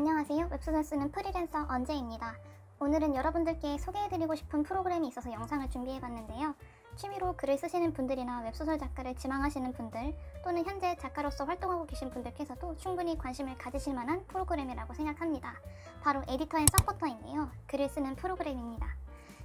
안녕하세요. 웹소설 쓰는 프리랜서 언제입니다. 오늘은 여러분들께 소개해드리고 싶은 프로그램이 있어서 영상을 준비해봤는데요. 취미로 글을 쓰시는 분들이나 웹소설 작가를 지망하시는 분들 또는 현재 작가로서 활동하고 계신 분들께서도 충분히 관심을 가지실 만한 프로그램이라고 생각합니다. 바로 에디터 앤 서포터인데요. 글을 쓰는 프로그램입니다.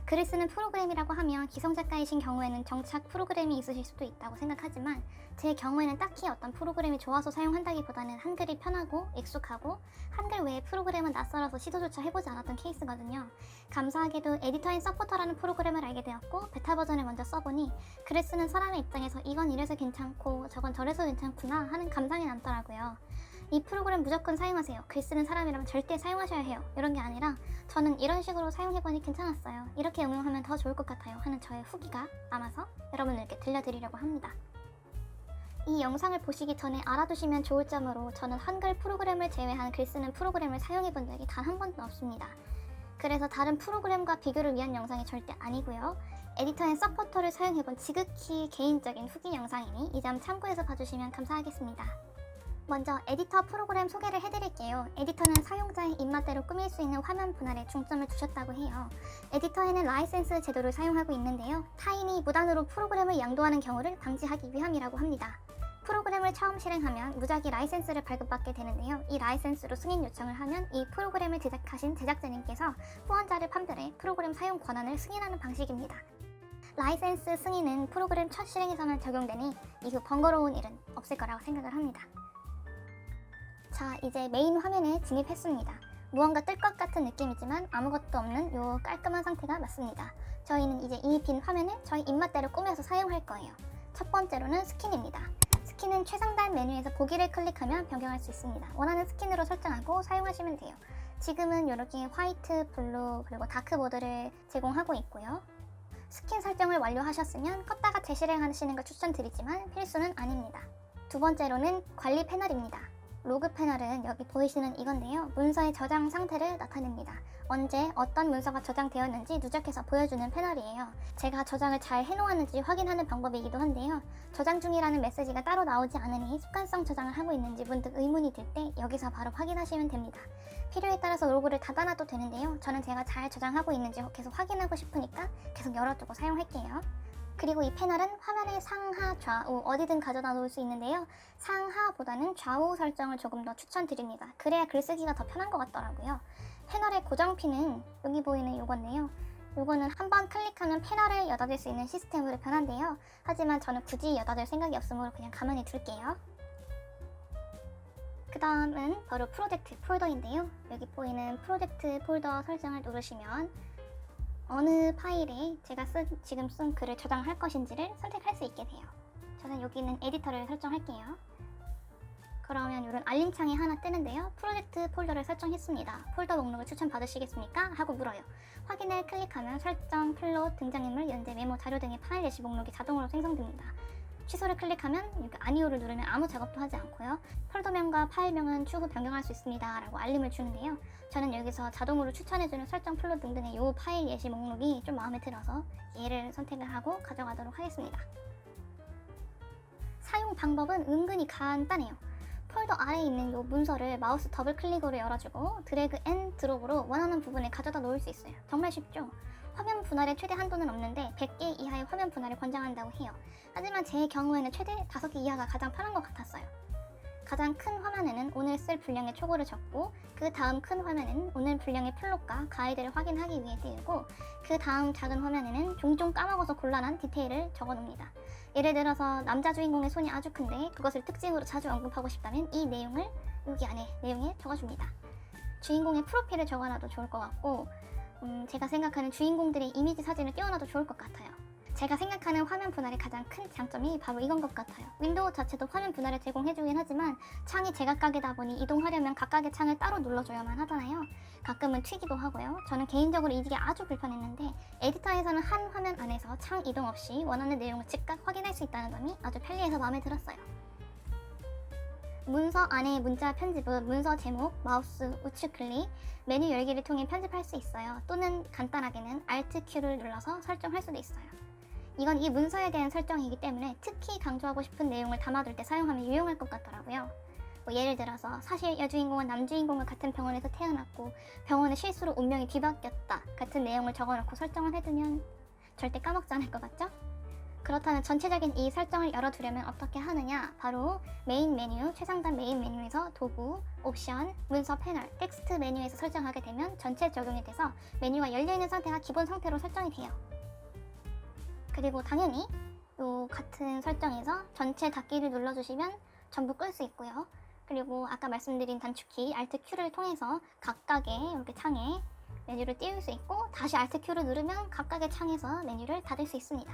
글을 쓰는 프로그램이라고 하면 기성작가이신 경우에는 정착 프로그램이 있으실 수도 있다고 생각하지만 제 경우에는 딱히 어떤 프로그램이 좋아서 사용한다기보다는 한글이 편하고 익숙하고 한글 외의 프로그램은 낯설어서 시도조차 해보지 않았던 케이스거든요. 감사하게도 에디터 앤 서포터라는 프로그램을 알게 되었고 베타 버전을 먼저 써보니 글을 쓰는 사람의 입장에서 이건 이래서 괜찮고 저건 저래서 괜찮구나 하는 감상이 남더라고요. 이 프로그램 무조건 사용하세요. 글 쓰는 사람이라면 절대 사용하셔야 해요. 이런 게 아니라 저는 이런 식으로 사용해보니 괜찮았어요. 이렇게 응용하면 더 좋을 것 같아요. 하는 저의 후기가 남아서 여러분들께 들려드리려고 합니다. 이 영상을 보시기 전에 알아두시면 좋을 점으로 저는 한글 프로그램을 제외한 글 쓰는 프로그램을 사용해본 적이 단 한 번도 없습니다. 그래서 다른 프로그램과 비교를 위한 영상이 절대 아니고요. 에디터 앤 서포터를 사용해본 지극히 개인적인 후기 영상이니 이 점 참고해서 봐주시면 감사하겠습니다. 먼저 에디터 프로그램 소개를 해드릴게요. 에디터는 사용자의 입맛대로 꾸밀 수 있는 화면 분할에 중점을 두셨다고 해요. 에디터에는 라이센스 제도를 사용하고 있는데요. 타인이 무단으로 프로그램을 양도하는 경우를 방지하기 위함이라고 합니다. 프로그램을 처음 실행하면 무작위 라이센스를 발급받게 되는데요. 이 라이센스로 승인 요청을 하면 이 프로그램을 제작하신 제작자님께서 후원자를 판별해 프로그램 사용 권한을 승인하는 방식입니다. 라이센스 승인은 프로그램 첫 실행에서만 적용되니 이후 번거로운 일은 없을 거라고 생각을 합니다. 자, 이제 메인 화면에 진입했습니다. 무언가 뜰 것 같은 느낌이지만 아무것도 없는 요 깔끔한 상태가 맞습니다. 저희는 이제 이 빈 화면을 저희 입맛대로 꾸며서 사용할 거예요. 첫 번째로는 스킨입니다. 스킨은 최상단 메뉴에서 보기를 클릭하면 변경할 수 있습니다. 원하는 스킨으로 설정하고 사용하시면 돼요. 지금은 이렇게 화이트, 블루, 그리고 다크 모드를 제공하고 있고요. 스킨 설정을 완료하셨으면 껐다가 재실행하시는 걸 추천드리지만 필수는 아닙니다. 두 번째로는 관리 패널입니다. 로그 패널은 여기 보이시는 이건데요. 문서의 저장 상태를 나타냅니다. 언제 어떤 문서가 저장되었는지 누적해서 보여주는 패널이에요. 제가 저장을 잘 해놓았는지 확인하는 방법이기도 한데요. 저장 중이라는 메시지가 따로 나오지 않으니 습관성 저장을 하고 있는지 문득 의문이 들 때 여기서 바로 확인하시면 됩니다. 필요에 따라서 로그를 닫아놔도 되는데요. 저는 제가 잘 저장하고 있는지 계속 확인하고 싶으니까 계속 열어두고 사용할게요. 그리고 이 패널은 화면의 상하, 좌우 어디든 가져다 놓을 수 있는데요. 상하보다는 좌우 설정을 조금 더 추천드립니다. 그래야 글쓰기가 더 편한 것 같더라고요. 패널의 고정핀은 여기 보이는 요건데요. 요거는 한번 클릭하면 패널을 여닫을 수 있는 시스템으로 변한데요. 하지만 저는 굳이 여닫을 생각이 없으므로 그냥 가만히 둘게요. 그 다음은 바로 프로젝트 폴더인데요. 여기 보이는 프로젝트 폴더 설정을 누르시면 어느 파일에 제가 지금 쓴 글을 저장할 것인지를 선택할 수 있게 돼요. 저는 여기 있는 에디터를 설정할게요. 그러면 이런 알림창이 하나 뜨는데요. 프로젝트 폴더를 설정했습니다. 폴더 목록을 추천받으시겠습니까? 하고 물어요. 확인을 클릭하면 설정, 플롯, 등장인물, 연재, 메모, 자료 등의 파일 예시 목록이 자동으로 생성됩니다. 취소를 클릭하면 여기 아니오를 누르면 아무 작업도 하지 않고요. 폴더명과 파일명은 추후 변경할 수 있습니다 라고 알림을 주는데요. 저는 여기서 자동으로 추천해주는 설정, 플롯 등등의 이 파일 예시 목록이 좀 마음에 들어서 얘를 선택을 하고 가져가도록 하겠습니다. 사용 방법은 은근히 간단해요. 폴더 아래에 있는 이 문서를 마우스 더블 클릭으로 열어주고 드래그 앤 드롭으로 원하는 부분에 가져다 놓을 수 있어요. 정말 쉽죠? 화면 분할의 최대 한도는 없는데 100개 이하의 화면 분할을 권장한다고 해요. 하지만 제 경우에는 최대 5개 이하가 가장 편한 것 같았어요. 가장 큰 화면에는 오늘 쓸 분량의 초고를 적고 그 다음 큰 화면에는 오늘 분량의 플롯과 가이드를 확인하기 위해 띄우고 그 다음 작은 화면에는 종종 까먹어서 곤란한 디테일을 적어놓습니다. 예를 들어서 남자 주인공의 손이 아주 큰데 그것을 특징으로 자주 언급하고 싶다면 이 내용을 여기 안에 내용에 적어줍니다. 주인공의 프로필을 적어놔도 좋을 것 같고 제가 생각하는 주인공들의 이미지 사진을 띄워놔도 좋을 것 같아요. 제가 생각하는 화면 분할의 가장 큰 장점이 바로 이건 것 같아요. 윈도우 자체도 화면 분할을 제공해주긴 하지만 창이 제각각이다 보니 이동하려면 각각의 창을 따로 눌러줘야만 하잖아요. 가끔은 튀기도 하고요. 저는 개인적으로 이게 아주 불편했는데 에디터에서는 한 화면 안에서 창 이동 없이 원하는 내용을 즉각 확인할 수 있다는 점이 아주 편리해서 마음에 들었어요. 문서 안에 문자 편집은 문서 제목, 마우스 우측 클릭, 메뉴 열기를 통해 편집할 수 있어요. 또는 간단하게는 Alt Q를 눌러서 설정할 수도 있어요. 이건 이 문서에 대한 설정이기 때문에 특히 강조하고 싶은 내용을 담아둘 때 사용하면 유용할 것 같더라고요. 뭐 예를 들어서 사실 여주인공은 남주인공과 같은 병원에서 태어났고 병원의 실수로 운명이 뒤바뀌었다 같은 내용을 적어놓고 설정을 해두면 절대 까먹지 않을 것 같죠? 그렇다면 전체적인 이 설정을 열어두려면 어떻게 하느냐? 바로 메인 메뉴, 최상단 메인 메뉴에서 도구, 옵션, 문서 패널, 텍스트 메뉴에서 설정하게 되면 전체 적용이 돼서 메뉴가 열려있는 상태가 기본 상태로 설정이 돼요. 그리고 당연히 요 같은 설정에서 전체 닫기를 눌러주시면 전부 끌 수 있고요. 그리고 아까 말씀드린 단축키 Alt Q를 통해서 각각의 이렇게 창에 메뉴를 띄울 수 있고 다시 Alt Q를 누르면 각각의 창에서 메뉴를 닫을 수 있습니다.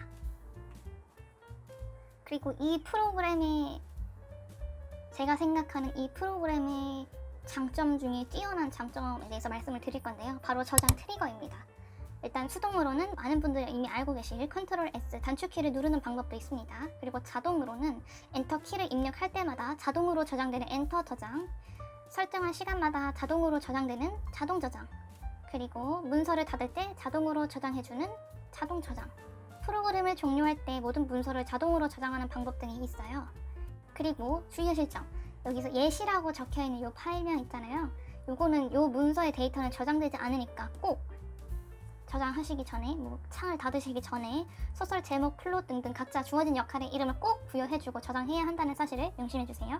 그리고 이 프로그램의 제가 생각하는 이 프로그램의 장점 중에 뛰어난 장점에 대해서 말씀을 드릴 건데요. 바로 저장 트리거입니다. 일단 수동으로는 많은 분들이 이미 알고 계실 Ctrl S 단축키를 누르는 방법도 있습니다. 그리고 자동으로는 엔터 키를 입력할 때마다 자동으로 저장되는 엔터 저장, 설정한 시간마다 자동으로 저장되는 자동 저장, 그리고 문서를 닫을 때 자동으로 저장해주는 자동 저장, 프로그램을 종료할 때 모든 문서를 자동으로 저장하는 방법 등이 있어요. 그리고 주의하실 점, 여기서 예시라고 적혀있는 이 파일명 있잖아요. 요거는 요 문서의 데이터는 저장되지 않으니까 꼭 저장하시기 전에, 창을 닫으시기 전에 소설 제목, 플롯 등등 각자 주어진 역할의 이름을 꼭 부여해주고 저장해야 한다는 사실을 명심해주세요.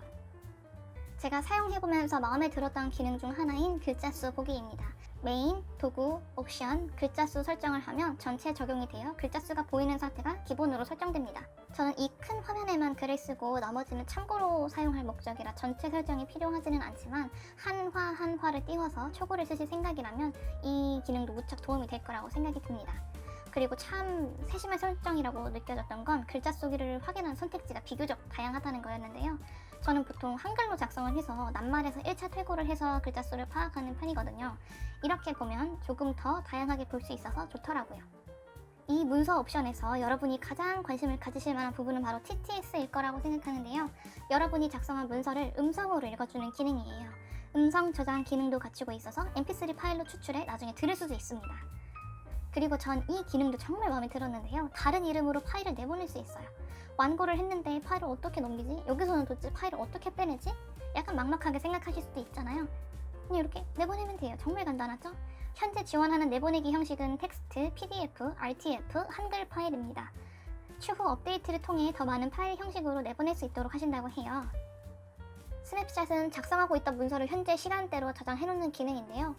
제가 사용해보면서 마음에 들었던 기능 중 하나인 글자수 보기입니다. 메인, 도구, 옵션, 글자수 설정을 하면 전체 적용이 되어 글자수가 보이는 상태가 기본으로 설정됩니다. 저는 이 큰 화면에만 글을 쓰고 나머지는 참고로 사용할 목적이라 전체 설정이 필요하지는 않지만 한 화 한 화를 띄워서 초고를 쓰실 생각이라면 이 기능도 무척 도움이 될 거라고 생각이 듭니다. 그리고 참 세심한 설정이라고 느껴졌던 건 글자 수기를 확인한 선택지가 비교적 다양하다는 거였는데요. 저는 보통 한글로 작성을 해서 낱말에서 1차 퇴고를 해서 글자 수를 파악하는 편이거든요. 이렇게 보면 조금 더 다양하게 볼 수 있어서 좋더라고요. 이 문서 옵션에서 여러분이 가장 관심을 가지실 만한 부분은 바로 TTS일 거라고 생각하는데요. 여러분이 작성한 문서를 음성으로 읽어주는 기능이에요. 음성 저장 기능도 갖추고 있어서 mp3 파일로 추출해 나중에 들을 수도 있습니다. 그리고 전 이 기능도 정말 마음에 들었는데요. 다른 이름으로 파일을 내보낼 수 있어요. 완고를 했는데 파일을 어떻게 넘기지? 여기서는 도대체 파일을 어떻게 빼내지? 약간 막막하게 생각하실 수도 있잖아요. 그냥 이렇게 내보내면 돼요. 정말 간단하죠? 현재 지원하는 내보내기 형식은 텍스트, PDF, RTF, 한글 파일입니다. 추후 업데이트를 통해 더 많은 파일 형식으로 내보낼 수 있도록 하신다고 해요. 스냅샷은 작성하고 있던 문서를 현재 시간대로 저장해놓는 기능인데요.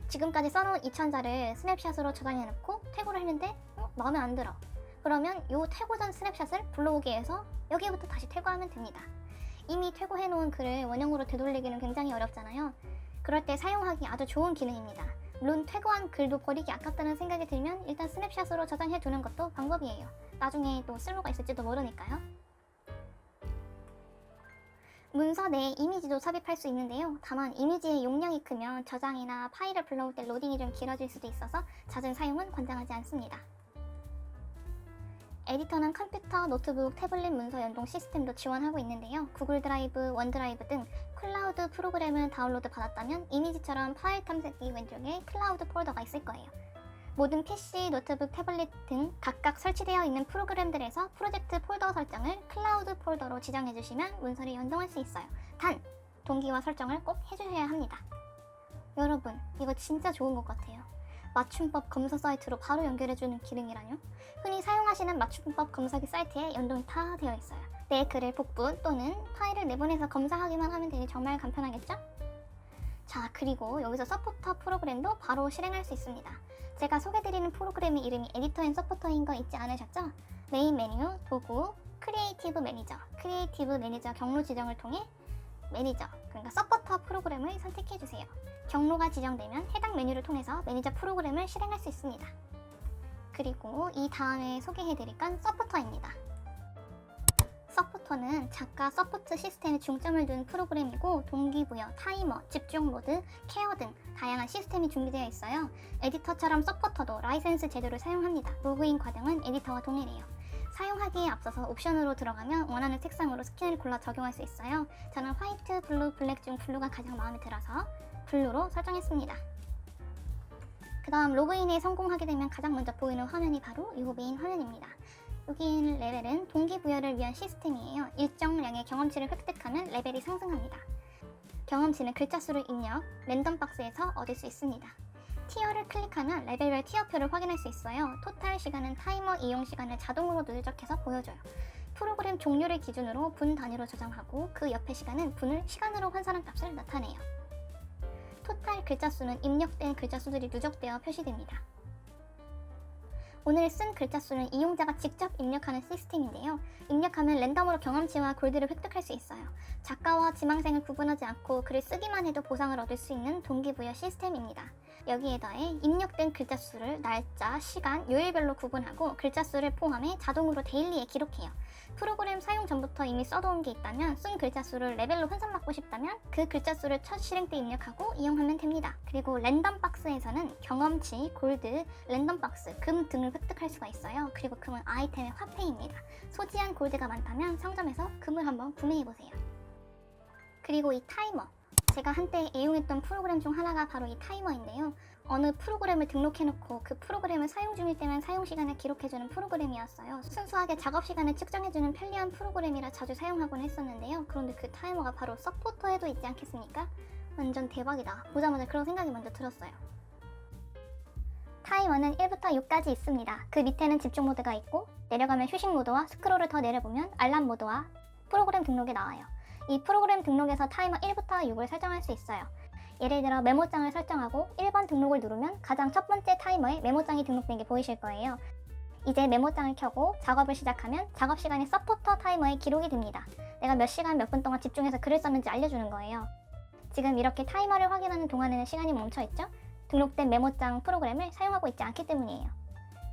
지금까지 써놓은 2000자를 스냅샷으로 저장해놓고 퇴고를 했는데 마음에 안 들어. 그러면 이 퇴고 전 스냅샷을 불러오기위해서 여기부터 다시 퇴고하면 됩니다. 이미 퇴고해놓은 글을 원형으로 되돌리기는 굉장히 어렵잖아요. 그럴 때 사용하기 아주 좋은 기능입니다. 물론 퇴고한 글도 버리기 아깝다는 생각이 들면 일단 스냅샷으로 저장해두는 것도 방법이에요. 나중에 또 쓸모가 있을지도 모르니까요. 문서 내에 이미지도 삽입할 수 있는데요. 다만 이미지의 용량이 크면 저장이나 파일을 불러올 때 로딩이 좀 길어질 수도 있어서 잦은 사용은 권장하지 않습니다. 에디터는 컴퓨터, 노트북, 태블릿 문서 연동 시스템도 지원하고 있는데요. 구글 드라이브, 원드라이브 등 클라우드 프로그램을 다운로드 받았다면 이미지처럼 파일 탐색기 왼쪽에 클라우드 폴더가 있을 거예요. 모든 PC, 노트북, 태블릿 등 각각 설치되어 있는 프로그램들에서 프로젝트 폴더 설정을 클라우드 폴더로 지정해주시면 문서를 연동할 수 있어요. 단! 동기화 설정을 꼭 해주셔야 합니다. 여러분, 이거 진짜 좋은 것 같아요. 맞춤법 검사 사이트로 바로 연결해주는 기능이라뇨? 흔히 사용하시는 맞춤법 검사기 사이트에 연동이 다 되어 있어요. 내 글을 복분 또는 파일을 내보내서 검사하기만 하면 되니 정말 간편하겠죠? 자, 그리고 여기서 서포터 프로그램도 바로 실행할 수 있습니다. 제가 소개드리는 프로그램의 이름이 에디터 앤 서포터인 거 잊지 않으셨죠? 메인 메뉴, 도구, 크리에이티브 매니저 경로 지정을 통해 매니저, 그러니까 서포터 프로그램을 선택해주세요. 경로가 지정되면 해당 메뉴를 통해서 매니저 프로그램을 실행할 수 있습니다. 그리고 이 다음에 소개해드릴 건 서포터입니다. 서포터는 작가 서포트 시스템에 중점을 둔 프로그램이고 동기부여, 타이머, 집중 모드, 케어 등 다양한 시스템이 준비되어 있어요. 에디터처럼 서포터도 라이센스 제도를 사용합니다. 로그인 과정은 에디터와 동일해요. 사용하기에 앞서서 옵션으로 들어가면 원하는 색상으로 스킨을 골라 적용할 수 있어요. 저는 화이트, 블루, 블랙 중 블루가 가장 마음에 들어서 블루로 설정했습니다. 그 다음 로그인에 성공하게 되면 가장 먼저 보이는 화면이 바로 이 메인 화면입니다. 여기 레벨은 동기부여를 위한 시스템이에요. 일정량의 경험치를 획득하면 레벨이 상승합니다. 경험치는 글자 수를 입력, 랜덤 박스에서 얻을 수 있습니다. 티어를 클릭하면 레벨별 티어표를 확인할 수 있어요. 토탈 시간은 타이머 이용 시간을 자동으로 누적해서 보여줘요. 프로그램 종류를 기준으로 분 단위로 저장하고 그 옆에 시간은 분을 시간으로 환산한 값을 나타내요. 토탈 글자 수는 입력된 글자 수들이 누적되어 표시됩니다. 오늘 쓴 글자 수는 이용자가 직접 입력하는 시스템인데요. 입력하면 랜덤으로 경험치와 골드를 획득할 수 있어요. 작가와 지망생을 구분하지 않고 글을 쓰기만 해도 보상을 얻을 수 있는 동기부여 시스템입니다. 여기에 더해 입력된 글자 수를 날짜, 시간, 요일별로 구분하고 글자 수를 포함해 자동으로 데일리에 기록해요. 프로그램 사용 전부터 이미 써놓은 게 있다면 쓴 글자 수를 레벨로 환산받고 싶다면 그 글자 수를 첫 실행 때 입력하고 이용하면 됩니다. 그리고 랜덤 박스에서는 경험치, 골드, 랜덤 박스, 금 등을 획득할 수가 있어요. 그리고 금은 아이템의 화폐입니다. 소지한 골드가 많다면 상점에서 금을 한번 구매해보세요. 그리고 이 타이머, 제가 한때 애용했던 프로그램 중 하나가 바로 이 타이머인데요. 어느 프로그램을 등록해놓고 그 프로그램을 사용 중일 때만 사용 시간을 기록해주는 프로그램이었어요. 순수하게 작업 시간을 측정해주는 편리한 프로그램이라 자주 사용하곤 했었는데요. 그런데 그 타이머가 바로 서포터에도 있지 않겠습니까? 완전 대박이다. 보자마자 그런 생각이 먼저 들었어요. 타이머는 1부터 6까지 있습니다. 그 밑에는 집중 모드가 있고 내려가면 휴식 모드와 스크롤을 더 내려보면 알람 모드와 프로그램 등록이 나와요. 이 프로그램 등록에서 타이머 1부터 6을 설정할 수 있어요. 예를 들어 메모장을 설정하고 1번 등록을 누르면 가장 첫 번째 타이머에 메모장이 등록된 게 보이실 거예요. 이제 메모장을 켜고 작업을 시작하면 작업 시간이 서포터 타이머에 기록이 됩니다. 내가 몇 시간 몇 분 동안 집중해서 글을 썼는지 알려주는 거예요. 지금 이렇게 타이머를 확인하는 동안에는 시간이 멈춰있죠? 등록된 메모장 프로그램을 사용하고 있지 않기 때문이에요.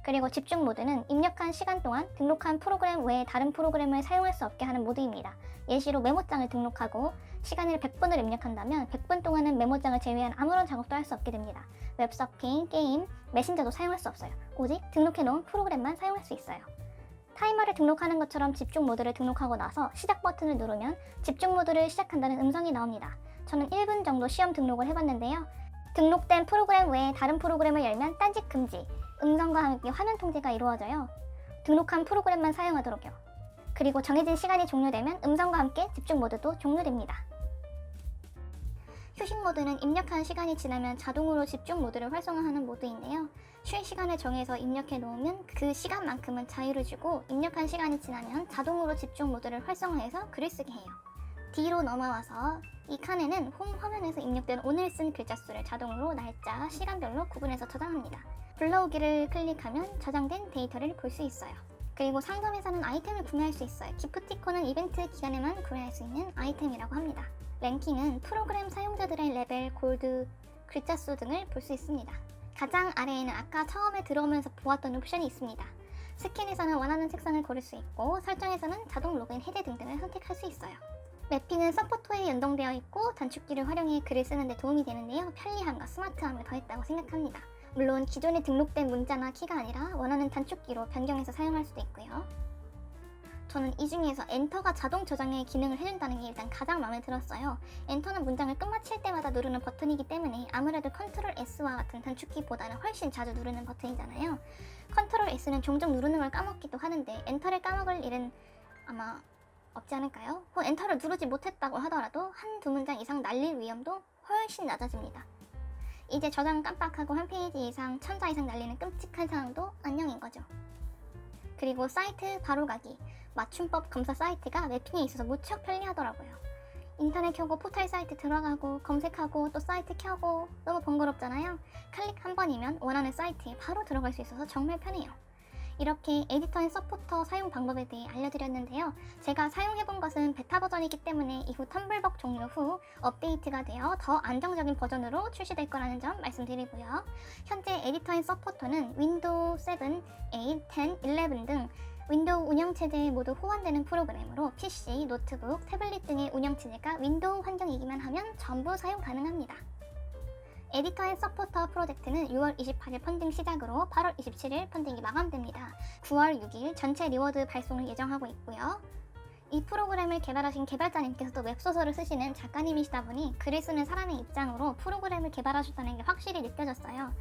그리고 집중 모드는 입력한 시간 동안 등록한 프로그램 외에 다른 프로그램을 사용할 수 없게 하는 모드입니다. 예시로 메모장을 등록하고 시간을 100분을 입력한다면 100분 동안은 메모장을 제외한 아무런 작업도 할 수 없게 됩니다. 웹서핑, 게임, 메신저도 사용할 수 없어요. 오직 등록해놓은 프로그램만 사용할 수 있어요. 타이머를 등록하는 것처럼 집중 모드를 등록하고 나서 시작 버튼을 누르면 집중 모드를 시작한다는 음성이 나옵니다. 저는 1분 정도 시험 등록을 해봤는데요. 등록된 프로그램 외에 다른 프로그램을 열면 딴짓 금지, 음성과 함께 화면 통제가 이루어져요. 등록한 프로그램만 사용하도록요. 그리고 정해진 시간이 종료되면 음성과 함께 집중 모드도 종료됩니다. 휴식 모드는 입력한 시간이 지나면 자동으로 집중 모드를 활성화하는 모드인데요. 쉴 시간을 정해서 입력해 놓으면 그 시간만큼은 자유를 주고 입력한 시간이 지나면 자동으로 집중 모드를 활성화해서 글을 쓰게 해요. 뒤로 넘어와서 이 칸에는 홈 화면에서 입력된 오늘 쓴 글자 수를 자동으로 날짜, 시간별로 구분해서 저장합니다. 불러오기를 클릭하면 저장된 데이터를 볼 수 있어요. 그리고 상점에서는 아이템을 구매할 수 있어요. 기프티콘은 이벤트 기간에만 구매할 수 있는 아이템이라고 합니다. 랭킹은 프로그램 사용자들의 레벨, 골드, 글자 수 등을 볼 수 있습니다. 가장 아래에는 아까 처음에 들어오면서 보았던 옵션이 있습니다. 스킨에서는 원하는 색상을 고를 수 있고 설정에서는 자동 로그인 해제 등등을 선택할 수 있어요. 맵핑은 서포터에 연동되어 있고 단축키를 활용해 글을 쓰는 데 도움이 되는데요. 편리함과 스마트함을 더했다고 생각합니다. 물론 기존에 등록된 문자나 키가 아니라 원하는 단축키로 변경해서 사용할 수도 있고요. 저는 이 중에서 엔터가 자동 저장의 기능을 해준다는 게 일단 가장 마음에 들었어요. 엔터는 문장을 끝마칠 때마다 누르는 버튼이기 때문에 아무래도 컨트롤 S와 같은 단축키보다는 훨씬 자주 누르는 버튼이잖아요. 컨트롤 S는 종종 누르는 걸 까먹기도 하는데 엔터를 까먹을 일은 아마 없지 않을까요? 엔터를 누르지 못했다고 하더라도 한두 문장 이상 날릴 위험도 훨씬 낮아집니다. 이제 저장 깜빡하고 한 페이지 이상 1000자 이상 날리는 끔찍한 상황도 안녕인 거죠. 그리고 사이트 바로가기, 맞춤법 검사 사이트가 맵핑에 있어서 무척 편리하더라고요. 인터넷 켜고 포털 사이트 들어가고 검색하고 또 사이트 켜고 너무 번거롭잖아요. 클릭 한 번이면 원하는 사이트에 바로 들어갈 수 있어서 정말 편해요. 이렇게 에디터 앤 서포터 사용 방법에 대해 알려드렸는데요. 제가 사용해본 것은 베타 버전이기 때문에 이후 텀블벅 종료 후 업데이트가 되어 더 안정적인 버전으로 출시될 거라는 점 말씀드리고요. 현재 에디터 앤 서포터는 윈도우 7, 8, 10, 11 등 윈도우 운영체제에 모두 호환되는 프로그램으로 PC, 노트북, 태블릿 등의 운영체제가 윈도우 환경이기만 하면 전부 사용 가능합니다. 에디터 앤 서포터 프로젝트는 6월 28일 펀딩 시작으로 8월 27일 펀딩이 마감됩니다. 9월 6일 전체 리워드 발송을 예정하고 있고요. 이 프로그램을 개발하신 개발자님께서도 웹소설을 쓰시는 작가님이시다 보니 글을 쓰는 사람의 입장으로 프로그램을 개발하셨다는 게 확실히 느껴졌어요.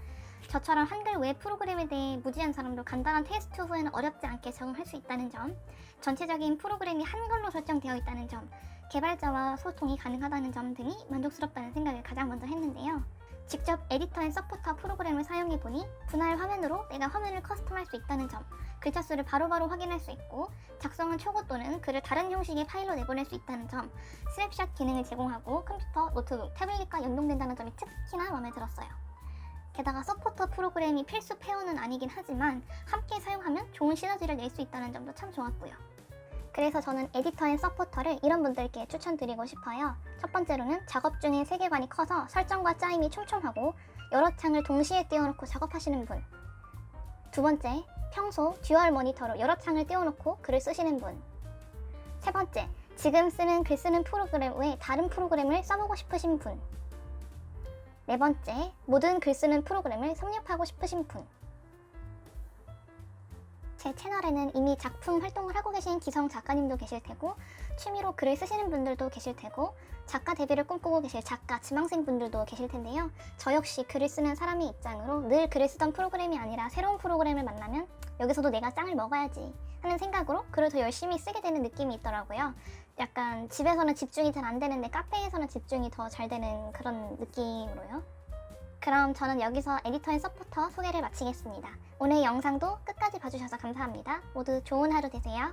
저처럼 한글 외 프로그램에 대해 무지한 사람도 간단한 테스트 후에는 어렵지 않게 적응할 수 있다는 점, 전체적인 프로그램이 한글로 설정되어 있다는 점, 개발자와 소통이 가능하다는 점 등이 만족스럽다는 생각을 가장 먼저 했는데요. 직접 에디터 앤 서포터 프로그램을 사용해보니 분할 화면으로 내가 화면을 커스텀할 수 있다는 점, 글자 수를 바로바로 확인할 수 있고 작성한 초고 또는 글을 다른 형식의 파일로 내보낼 수 있다는 점, 스냅샷 기능을 제공하고 컴퓨터, 노트북, 태블릿과 연동된다는 점이 특히나 마음에 들었어요. 게다가 서포터 프로그램이 필수 페어는 아니긴 하지만 함께 사용하면 좋은 시너지를 낼 수 있다는 점도 참 좋았고요. 그래서 저는 에디터 앤 서포터를 이런 분들께 추천드리고 싶어요. 첫 번째로는 작업 중에 세계관이 커서 설정과 짜임이 촘촘하고 여러 창을 동시에 띄워놓고 작업하시는 분. 두 번째, 평소 듀얼 모니터로 여러 창을 띄워놓고 글을 쓰시는 분. 세 번째, 지금 쓰는 글 쓰는 프로그램 외에 다른 프로그램을 써보고 싶으신 분. 네 번째, 모든 글 쓰는 프로그램을 섭렵하고 싶으신 분. 제 채널에는 이미 작품 활동을 하고 계신 기성 작가님도 계실 테고 취미로 글을 쓰시는 분들도 계실 테고 작가 데뷔를 꿈꾸고 계실 작가 지망생 분들도 계실 텐데요. 저 역시 글을 쓰는 사람의 입장으로 늘 글을 쓰던 프로그램이 아니라 새로운 프로그램을 만나면 여기서도 내가 짱을 먹어야지 하는 생각으로 글을 더 열심히 쓰게 되는 느낌이 있더라고요. 약간 집에서는 집중이 잘 안 되는데 카페에서는 집중이 더 잘 되는 그런 느낌으로요. 그럼 저는 여기서 에디터 앤 서포터 소개를 마치겠습니다. 오늘 영상도 끝까지 봐주셔서 감사합니다. 모두 좋은 하루 되세요.